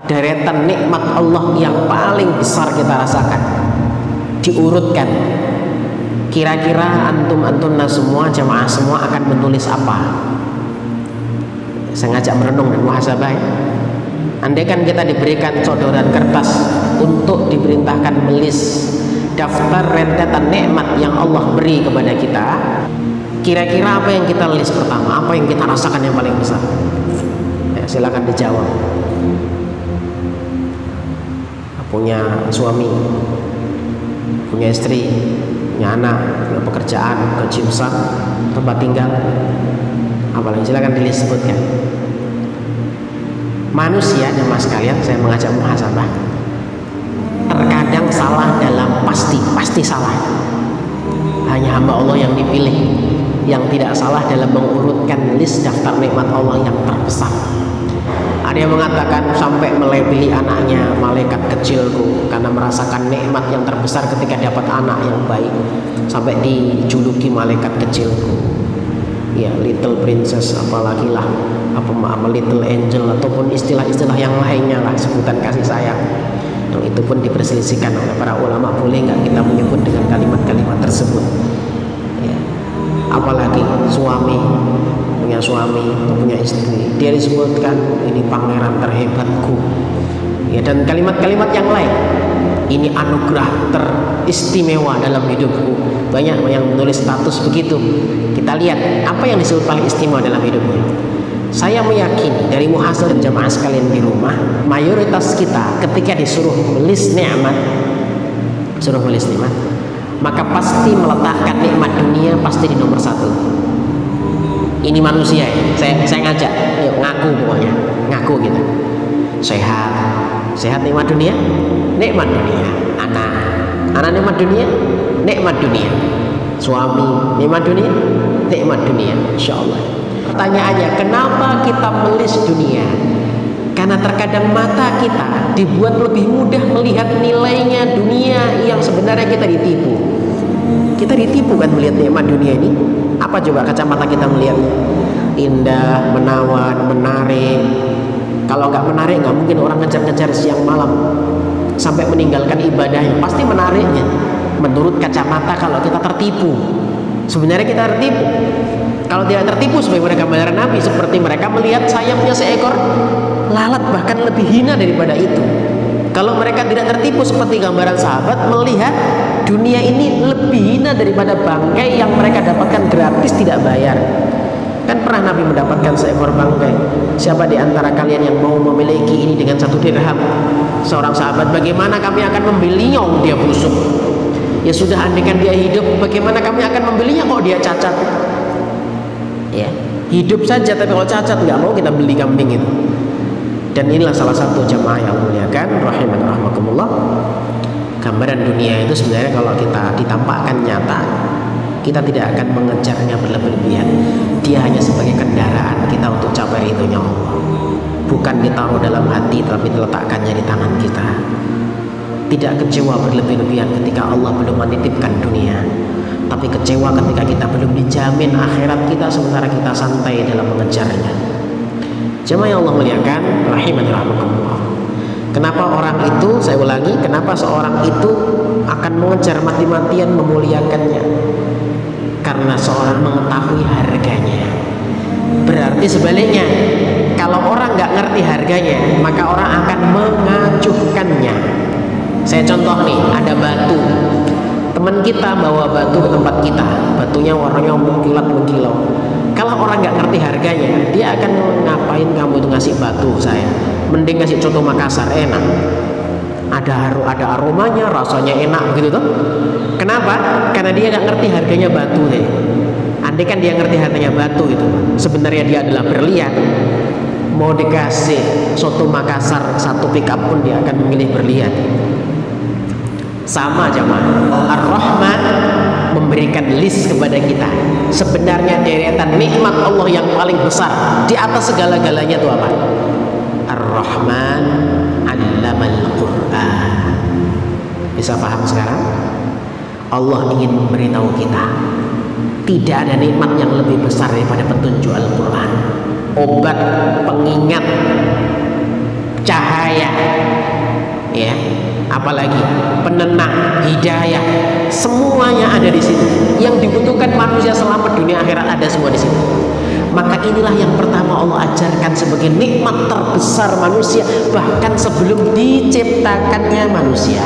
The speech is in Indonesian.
deretan nikmat Allah yang paling besar kita rasakan diurutkan, kira-kira antum-antunna semua, jamaah semua akan menulis apa? Saya ngajak merenung dan muhasabah ya. Andai kan kita diberikan codoran kertas untuk diperintahkan menulis daftar rentetan nikmat yang Allah beri kepada kita, kira-kira apa yang kita tulis pertama? Apa yang kita rasakan yang paling besar? Ya, silakan dijawab. Punya suami, punya istri, punya anak, punya pekerjaan, gaji besar, tempat tinggal, apalagi silakan disebutkan. Manusia dan mas kalian, saya mengajak muhasabah, terkadang salah dalam pasti salah. Hanya hamba Allah yang dipilih yang tidak salah dalam mengurutkan list daftar nikmat Allah yang terbesar. Ada yang mengatakan sampai melebeli anaknya malaikat kecilku karena merasakan nikmat yang terbesar ketika dapat anak yang baik, sampai dijuluki malaikat kecilku. Ya, little princess, apalagi lah, apa little angel, ataupun istilah-istilah yang lainnya lah, sebutan kasih sayang. Itu pun diperselisihkan oleh para ulama, boleh nggak kita menyebut dengan kalimat-kalimat tersebut ya. Apalagi suami, punya suami atau punya istri, dia disebutkan ini pangeran terhebatku ya, dan kalimat-kalimat yang lain. Ini anugerah teristimewa dalam hidupku. Banyak yang menulis status begitu. Kita lihat apa yang disebut paling istimewa dalam hidupnya. Saya meyakini dari muhasabah dan jamaah sekalian di rumah, mayoritas kita ketika disuruh menulis nikmat, maka pasti meletakkan nikmat dunia pasti di nomor 1. Ini manusia ya. Saya ngajak, ayo ngaku, pokoknya ngaku gitu. Sehat nikmat dunia, anak nikmat dunia, nikmat dunia, suami nikmat dunia, insyaallah. Pertanyaannya, kenapa kita melis dunia? Karena terkadang mata kita dibuat lebih mudah melihat nilainya dunia yang sebenarnya kita ditipu. Kita ditipu kan melihat nikmat dunia ini. Apa coba kacamata kita melihatnya? Indah, menawan, menarik. Kalau nggak menarik, nggak mungkin orang ngejar-ngejar siang malam sampai meninggalkan ibadahnya. Pasti menariknya. Menurut kacamata kalau kita tertipu, sebenarnya kita tertipu. Kalau tidak tertipu sebagaimana gambaran Nabi, seperti mereka melihat sayapnya seekor lalat, bahkan lebih hina daripada itu. Kalau mereka tidak tertipu seperti gambaran sahabat, melihat dunia ini lebih hina daripada bangkai yang mereka dapatkan gratis tidak bayar. Kan pernah Nabi mendapatkan seekor bangkai. Siapa di antara kalian yang mau memiliki ini dengan 1 dirham? Seorang sahabat, bagaimana kami akan membelinya? Dia busuk. Ya sudah, andaikan dia hidup, bagaimana kami akan membelinya kok dia cacat? Ya, hidup saja, tapi kalau cacat nggak mau kita beli kambing itu. Dan inilah salah satu jamaah yang muliakan rahiman rahmakumullah. Gambaran dunia itu sebenarnya kalau kita ditampakkan nyata, kita tidak akan mengejarnya berlebihan. Dia hanya sebagai kendaraan kita untuk capai ridhonya Allah. Bukan ditaruh dalam hati, tapi diletakkannya di tangan kita. Tidak kecewa berlebih-lebihan ketika Allah belum menitipkan dunia, tapi kecewa ketika kita belum dijamin akhirat kita sementara kita santai dalam mengejarnya. Jemaah yang Allah muliakan rahiman rahmakumullah. Kenapa orang itu, saya ulangi, kenapa seorang itu akan mengejar mati-matian memuliakannya? Karena seorang mengetahui harganya. Berarti sebaliknya, kalau orang nggak ngerti harganya, maka orang akan mengacuhkannya. Saya contoh nih, ada batu. Teman kita bawa batu ke tempat kita, batunya warnanya mengkilat-mengkilau. Kalau orang nggak ngerti harganya, dia akan ngapain kamu itu ngasih batu saya? Mending ngasih contoh Makassar, enak. Ada aromanya, rasanya enak begitu tuh. Kenapa? Karena dia nggak ngerti harganya batu deh. Andai kan dia ngerti harganya batu itu, sebenarnya dia adalah berlian. Mau dikasih soto Makassar 1 pickup pun dia akan memilih berlian. Sama jamaah, Ar-Rahman memberikan list kepada kita. Sebenarnya deretan nikmat Allah yang paling besar di atas segala-galanya itu apa? Ar-Rahman 'allamal Qur'an. Bisa paham sekarang? Allah ingin memberitahu kita, tidak ada nikmat yang lebih besar daripada petunjuk Al-Quran. Obat pengingat cahaya, ya, apalagi penenang, hidayah, semuanya ada di situ. Yang dibutuhkan manusia selamat dunia akhirat ada semua di situ. Maka inilah yang pertama Allah ajarkan sebagai nikmat terbesar manusia, bahkan sebelum diciptakannya manusia.